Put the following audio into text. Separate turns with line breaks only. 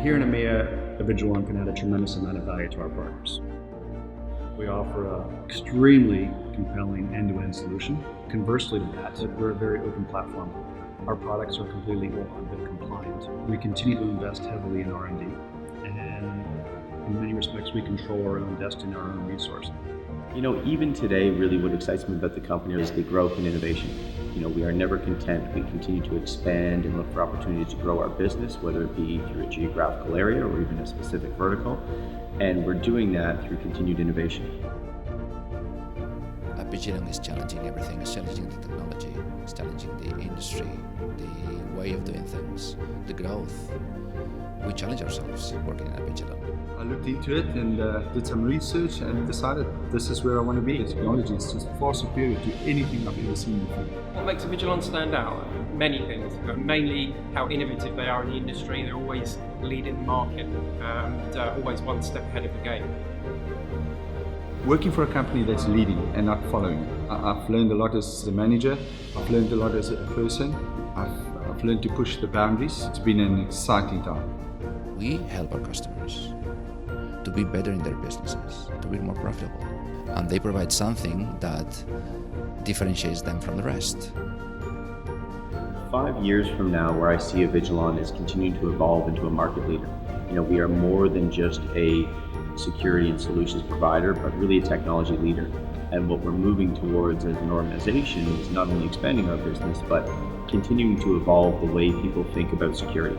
Here in EMEA, Avigilon can add a tremendous amount of value to our partners. We offer an extremely compelling end-to-end solution. Conversely to that, we're a very open platform. Our products are completely unmet compliant. We continue to invest heavily in R&D, and in many respects, we control our own destiny, our own resources.
You know, even today, really what excites me about the company is the growth and innovation. You know, we are never content. We continue to expand and look for opportunities to grow our business, whether it be through a geographical area or even a specific vertical. And we're doing that through continued innovation.
Avigilon is challenging everything. It's challenging the technology, it's challenging the industry, the way of doing things, the growth. We challenge ourselves working at Avigilon.
I looked into it and did some research and decided this is where I want to be. The technology is just far superior to anything I've ever seen before.
What makes Avigilon stand out? Many things, mainly how innovative they are in the industry. They're always leading the market and always one step ahead of the game.
Working for a company that's leading and not following. I've learned a lot as a manager. I've learned a lot as a person. I've learned to push the boundaries. It's been an exciting time.
We help our customers to be better in their businesses, to be more profitable. And they provide something that differentiates them from the rest.
5 years from now, where I see Avigilon is continuing to evolve into a market leader. You know, we are more than just a security and solutions provider, but really a technology leader. And what we're moving towards as an organization is not only expanding our business, but continuing to evolve the way people think about security.